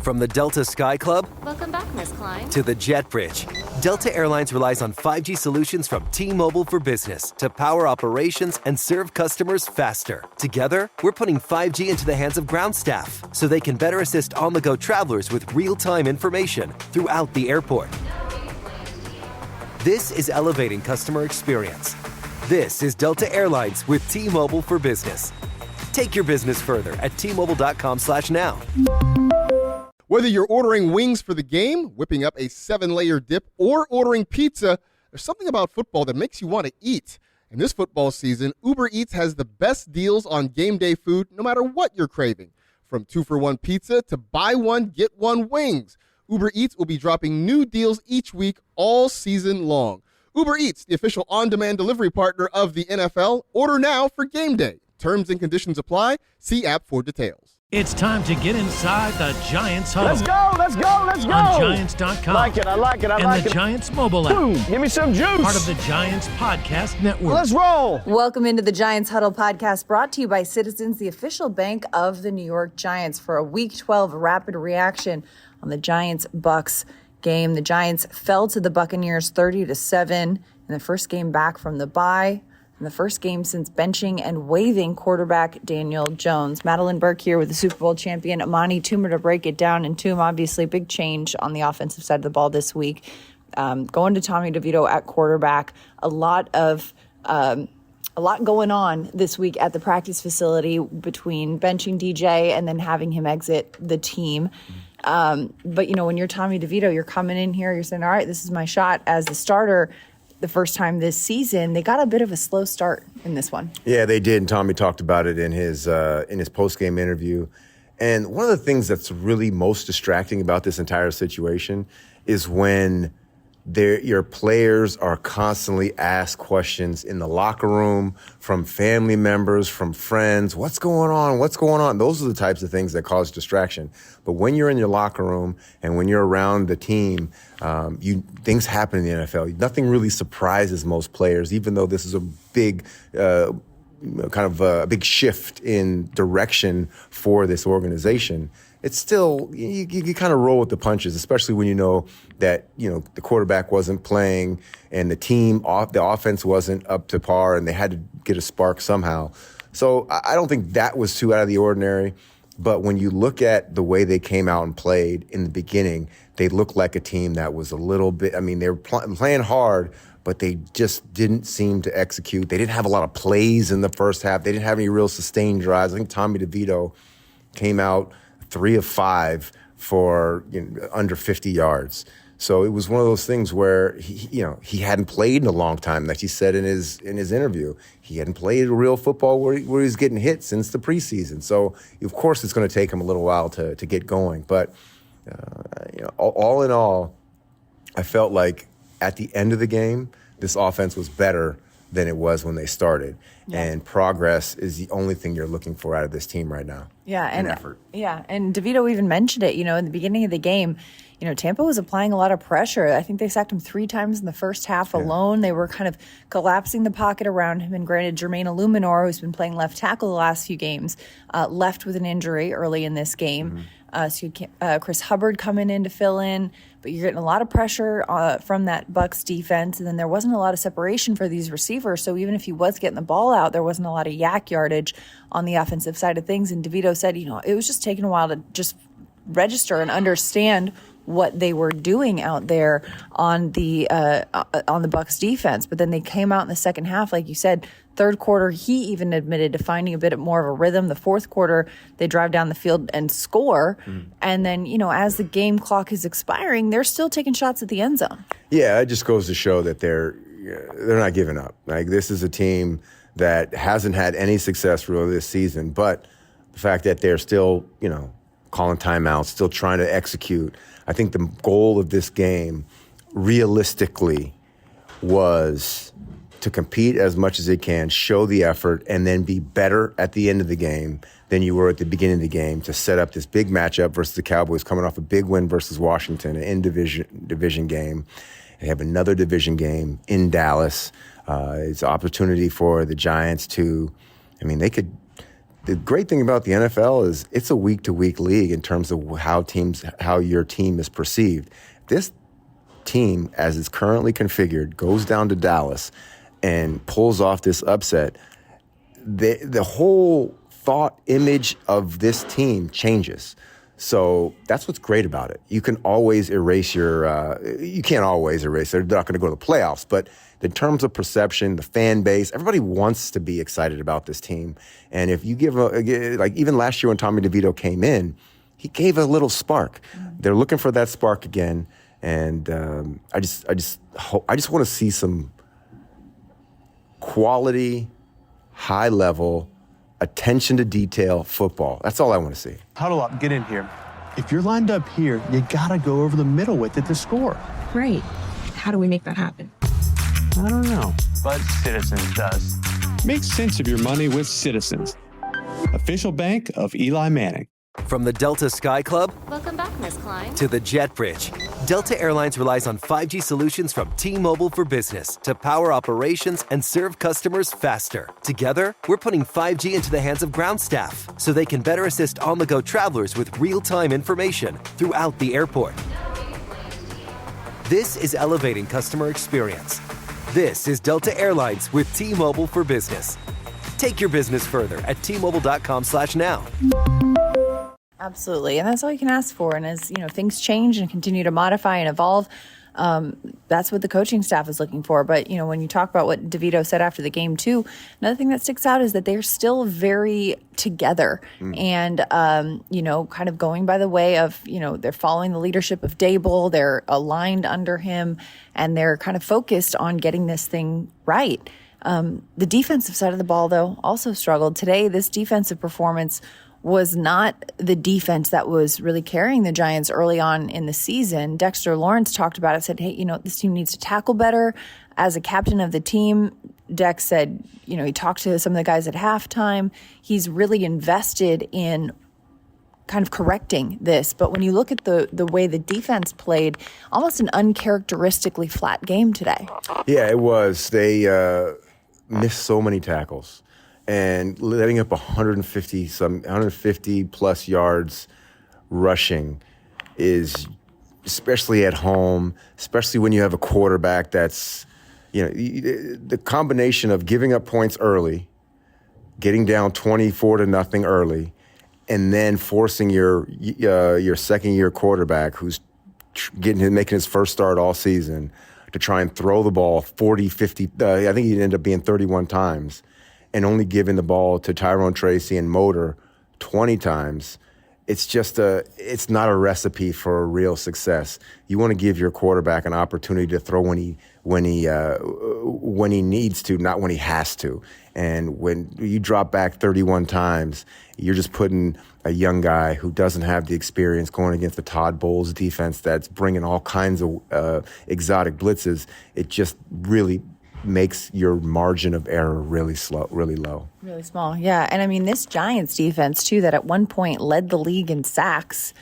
From the Delta Sky Club Welcome back, Miss Klein. to the Jet Bridge, Delta Airlines relies on 5G solutions from T-Mobile for Business to power operations and serve customers faster. Together, we're putting 5G into the hands of ground staff so they can better assist on-the-go travelers with real-time information throughout the airport. This is elevating customer experience. This is Delta Airlines with T-Mobile for Business. Take your business further at T-Mobile.com/now. Whether you're ordering wings for the game, whipping up a 7-layer dip, or ordering pizza, there's something about football that makes you want to eat. And this football season, Uber Eats has the best deals on game day food, no matter what you're craving. From 2-for-1 pizza to buy one, get one wings. Uber Eats will be dropping new deals each week all season long. Uber Eats, the official on-demand delivery partner of the NFL. Order now for game day. Terms and conditions apply. See app for details. It's time to get inside the Giants Huddle. Let's go, let's go, let's go. On Giants.com. I like it, I like it. And the Giants mobile app. Boom, give me some juice. Part of the Giants Podcast Network. Let's roll. Welcome into the Giants Huddle podcast, brought to you by Citizens, the official bank of the New York Giants, for a Week 12 rapid reaction on the Giants-Bucks game. The Giants fell to the Buccaneers 30-7 in the first game back from the bye. In the first game since benching and waiving quarterback Daniel Jones. Madelyn, Burke here with the Super Bowl champion Amani, Toomer to break it down. And Toomer, obviously, big change on the offensive side of the ball this week. Going to Tommy DeVito at quarterback. A lot going on this week at the practice facility between benching DJ and then having him exit the team. But, you know, when you're Tommy DeVito, you're coming in here, you're saying, all right, this is my shot as the starter. The first time this season, they got a bit of a slow start in this one. Yeah, they did, and Tommy talked about it in his post-game interview. And one of the things that's really most distracting about this entire situation is when your players are constantly asked questions in the locker room from family members, from friends. What's going on? What's going on? Those are the types of things that cause distraction. But when you're in your locker room and when you're around the team, things happen in the NFL. Nothing really surprises most players, even though this is a big a big shift in direction for this organization. It's still, you kind of roll with the punches, especially when you know that, the quarterback wasn't playing and the offense wasn't up to par and they had to get a spark somehow. So I don't think that was too out of the ordinary. But when you look at the way they came out and played in the beginning, they looked like a team that was a little bit, they were playing hard, but they just didn't seem to execute. They didn't have a lot of plays in the first half. They didn't have any real sustained drives. I think Tommy DeVito came out 3 of 5 for under 50 yards. So it was one of those things where he hadn't played in a long time. Like he said in his interview, he hadn't played real football where he was getting hit since the preseason. So of course it's going to take him a little while to get going. But all in all, I felt like at the end of the game, this offense was better than it was when they started. Yeah. And progress is the only thing you're looking for out of this team right now. Yeah, and effort. Yeah, and DeVito even mentioned it, in the beginning of the game. Tampa was applying a lot of pressure. I think they sacked him 3 times in the first half alone. They were kind of collapsing the pocket around him. And granted, Jermaine Illuminor, who's been playing left tackle the last few games, left with an injury early in this game. So you Chris Hubbard coming in to fill in, but you're getting a lot of pressure from that Bucs defense, and then there wasn't a lot of separation for these receivers. So even if he was getting the ball out, there wasn't a lot of yak yardage on the offensive side of things. And DeVito said, it was just taking a while to just register and understand what they were doing out there on the Bucs defense. But then they came out in the second half, like you said. Third quarter, he even admitted to finding a bit more of a rhythm. The fourth quarter, they drive down the field and score. And then, as the game clock is expiring, they're still taking shots at the end zone. Yeah, it just goes to show that they're not giving up. Like, this is a team that hasn't had any success really this season. But the fact that they're still, calling timeouts, still trying to execute. I think the goal of this game, realistically, was to compete as much as they can, show the effort, and then be better at the end of the game than you were at the beginning of the game to set up this big matchup versus the Cowboys coming off a big win versus Washington, an in-division game. They have another division game in Dallas. It's an opportunity for the Giants to, The great thing about the NFL is it's a week-to-week league in terms of how your team is perceived. This team, as it's currently configured, goes down to Dallas and pulls off this upset. The whole thought image of this team changes. So that's what's great about it. You can always erase you can't always erase. They're not going to go to the playoffs, but in terms of perception, the fan base, everybody wants to be excited about this team. And if you give like even last year when Tommy DeVito came in, he gave a little spark. They're looking for that spark again. And I just want to see some quality, high level, attention to detail football. That's all I want to see. Huddle up, get in here. If you're lined up here, you gotta go over the middle with it to score. Right. How do we make that happen? I don't know. But Citizens does. Make sense of your money with Citizens. Official bank of Eli Manning. From the Delta Sky Club Welcome back, Miss Klein. to the Jet Bridge, Delta Airlines relies on 5G solutions from T-Mobile for Business to power operations and serve customers faster. Together, we're putting 5G into the hands of ground staff so they can better assist on-the-go travelers with real-time information throughout the airport. This is elevating customer experience. This is Delta Airlines with T-Mobile for Business. Take your business further at T-Mobile.com/now. Absolutely. And that's all you can ask for. And as, things change and continue to modify and evolve, that's what the coaching staff is looking for. But, when you talk about what DeVito said after the game, too, another thing that sticks out is that they're still very together and, kind of going by the way of, they're following the leadership of Dable. They're aligned under him and they're kind of focused on getting this thing right. The defensive side of the ball, though, also struggled. Today, this defensive performance was not the defense that was really carrying the Giants early on in the season. Dexter Lawrence talked about it, said, hey, this team needs to tackle better. As a captain of the team, Dex said, he talked to some of the guys at halftime. He's really invested in kind of correcting this. But when you look at the way the defense played, almost an uncharacteristically flat game today. Yeah, it was. They missed so many tackles. And letting up 150 plus yards rushing is, especially at home, especially when you have a quarterback that's, the combination of giving up points early, getting down 24-0 early, and then forcing your second-year quarterback who's making his first start all season to try and throw the ball 40, 50, I think he'd end up being 31 times. And only giving the ball to Tyrone Tracy and Motor 20 times, it's not a recipe for a real success. You want to give your quarterback an opportunity to throw when he needs to, not when he has to. And when you drop back 31 times, you're just putting a young guy who doesn't have the experience going against the Todd Bowles defense that's bringing all kinds of exotic blitzes. It just really makes your margin of error really low. Really small, yeah. And this Giants defense, too, that at one point led the league in sacks,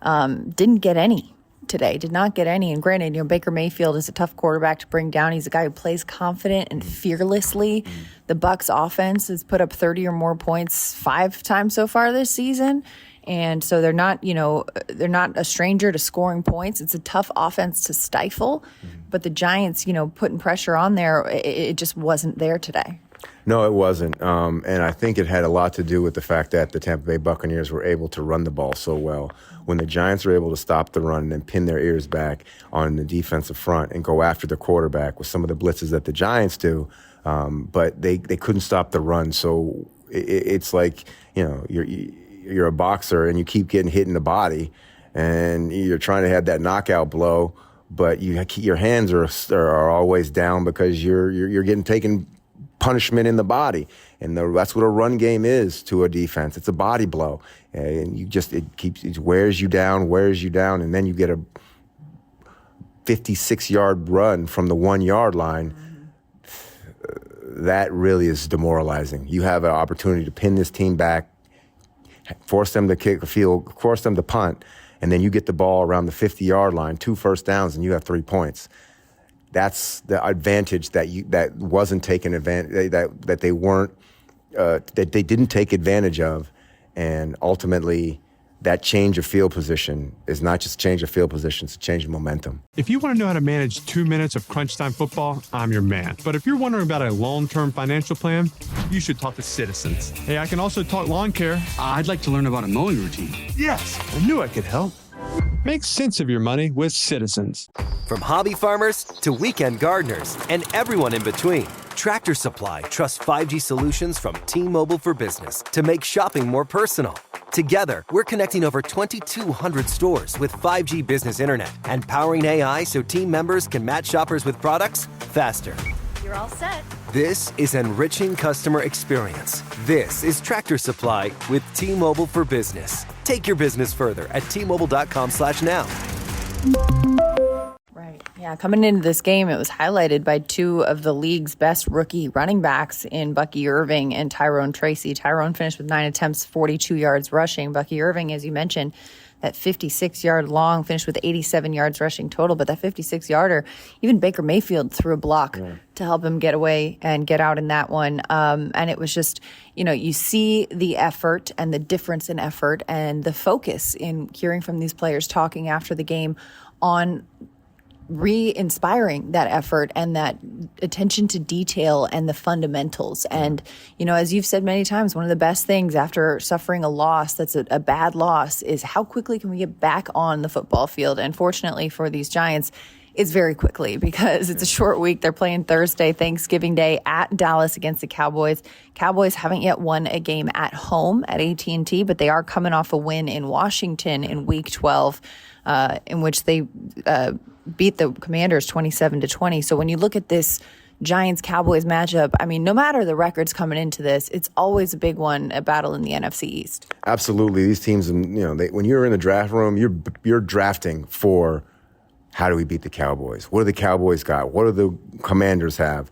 didn't get any today, did not get any. And granted, Baker Mayfield is a tough quarterback to bring down. He's a guy who plays confident and fearlessly. The Bucs offense has put up 30 or more points 5 times so far this season. And so they're not a stranger to scoring points. It's a tough offense to stifle, but the Giants, putting pressure on there, it just wasn't there today. No, it wasn't. And I think it had a lot to do with the fact that the Tampa Bay Buccaneers were able to run the ball so well. When the Giants were able to stop the run and pin their ears back on the defensive front and go after the quarterback with some of the blitzes that the Giants do, but they couldn't stop the run. So it's like, you're a boxer and you keep getting hit in the body and you're trying to have that knockout blow, but your hands are always down because you're getting taken punishment in the body. And that's what a run game is to a defense. It's a body blow. And it wears you down, and then you get a 56-yard run from the 1-yard line. That really is demoralizing. You have an opportunity to pin this team back, force them to kick a field, force them to punt, and then you get the ball around the 50-yard line, 2 first downs, and you have 3 points. That's the advantage that wasn't taken advantage, that they weren't that they didn't take advantage of, and ultimately that change of field position is not just change of field position, it's a change of momentum. If you want to know how to manage 2 minutes of crunch time football, I'm your man. But if you're wondering about a long-term financial plan, you should talk to Citizens. Hey, I can also talk lawn care. I'd like to learn about a mowing routine. Yes, I knew I could help. Make sense of your money with Citizens. From hobby farmers to weekend gardeners and everyone in between, Tractor Supply trusts 5G solutions from T-Mobile for Business to make shopping more personal. Together, we're connecting over 2,200 stores with 5G business internet and powering AI so team members can match shoppers with products faster. You're all set. This is enriching customer experience. This is Tractor Supply with T-Mobile for Business. Take your business further at T-Mobile.com/now. Right. Yeah. Coming into this game, it was highlighted by two of the league's best rookie running backs in Bucky Irving and Tyrone Tracy. Tyrone finished with 9 attempts, 42 yards rushing. Bucky Irving, as you mentioned, that 56-yard long, finished with 87 yards rushing total. But that 56-yarder, even Baker Mayfield threw a block to help him get away and get out in that one. And it was just, you see the effort and the difference in effort and the focus in hearing from these players talking after the game on re-inspiring that effort and that attention to detail and the fundamentals. And, as you've said many times, one of the best things after suffering a loss that's a bad loss is how quickly can we get back on the football field. And fortunately for these Giants, it's very quickly because it's a short week. They're playing Thursday, Thanksgiving Day at Dallas against the Cowboys. Cowboys haven't yet won a game at home at AT&T, but they are coming off a win in Washington in Week 12, in which they beat the Commanders 27-20. So when you look at this Giants-Cowboys matchup, I mean, no matter the records coming into this, it's always a big one, a battle in the NFC East. Absolutely. These teams, when you're in the draft room, you're drafting for how do we beat the Cowboys? What do the Cowboys got? What do the Commanders have?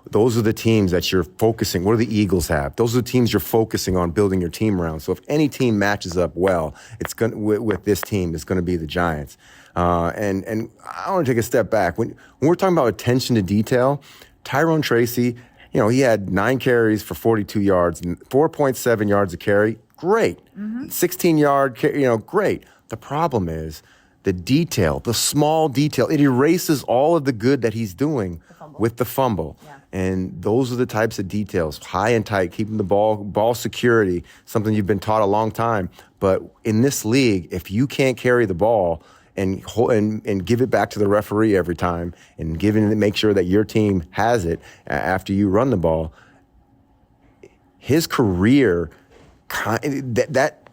Those are the teams that you're focusing. What do the Eagles have? Those are the teams you're focusing on building your team around. So if any team matches up well, it's going with this team, it's going to be the Giants. And I want to take a step back. When we're talking about attention to detail, Tyrone Tracy, he had 9 carries for 42 yards, 4.7 yards a carry. Great. 16-yard, great. The problem is the detail, the small detail. It erases all of the good that he's doing with the fumble. Yeah. And those are the types of details, high and tight, keeping the ball security, something you've been taught a long time. But in this league, if you can't carry the ball and give it back to the referee every time and make sure that your team has it after you run the ball, his career, that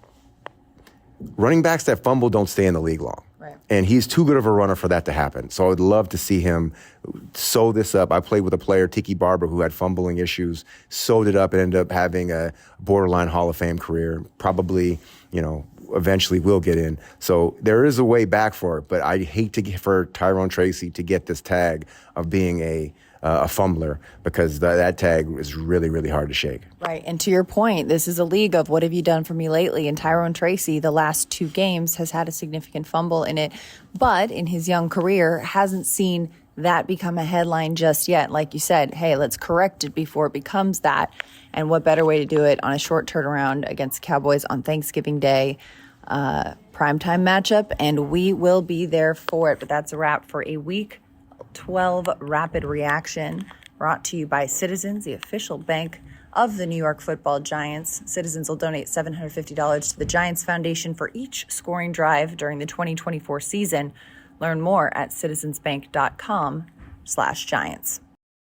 running backs that fumble don't stay in the league long. Right. And he's too good of a runner for that to happen. So I would love to see him sew this up. I played with a player, Tiki Barber, who had fumbling issues, sewed it up and ended up having a borderline Hall of Fame career. Probably, eventually will get in. So there is a way back for it, but I hate for Tyrone Tracy to get this tag of being a fumbler because that tag is really, really hard to shake. Right. And to your point, this is a league of what have you done for me lately? And Tyrone Tracy, the last 2 games, has had a significant fumble in it, but in his young career hasn't seen that become a headline just yet. Like you said, hey, let's correct it before it becomes that. And what better way to do it on a short turnaround against the Cowboys on Thanksgiving Day, primetime matchup, and we will be there for it. But that's a wrap for a Week 12 Rapid Reaction brought to you by Citizens, the official bank of the New York Football Giants. Citizens will donate $750 to the Giants Foundation for each scoring drive during the 2024 season. Learn more at citizensbank.com/Giants.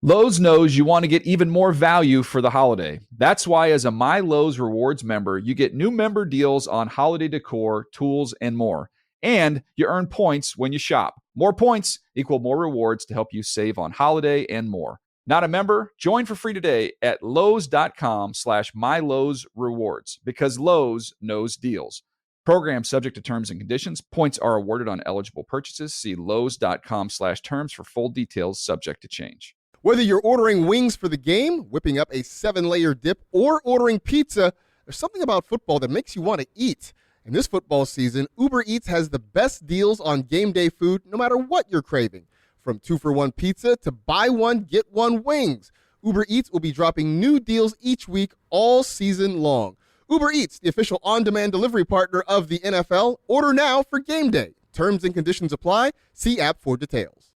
Lowe's knows you want to get even more value for the holiday. That's why as a My Lowe's Rewards member, you get new member deals on holiday decor, tools, and more. And you earn points when you shop. More points equal more rewards to help you save on holiday and more. Not a member? Join for free today at Lowes.com/MyLowe'sRewards because Lowe's knows deals. Program subject to terms and conditions. Points are awarded on eligible purchases. See Lowes.com/terms for full details subject to change. Whether you're ordering wings for the game, whipping up a 7-layer dip, or ordering pizza, there's something about football that makes you want to eat. And this football season, Uber Eats has the best deals on game day food no matter what you're craving. From 2-for-1 pizza to buy one, get one wings. Uber Eats will be dropping new deals each week all season long. Uber Eats, the official on-demand delivery partner of the NFL. Order now for game day. Terms and conditions apply. See app for details.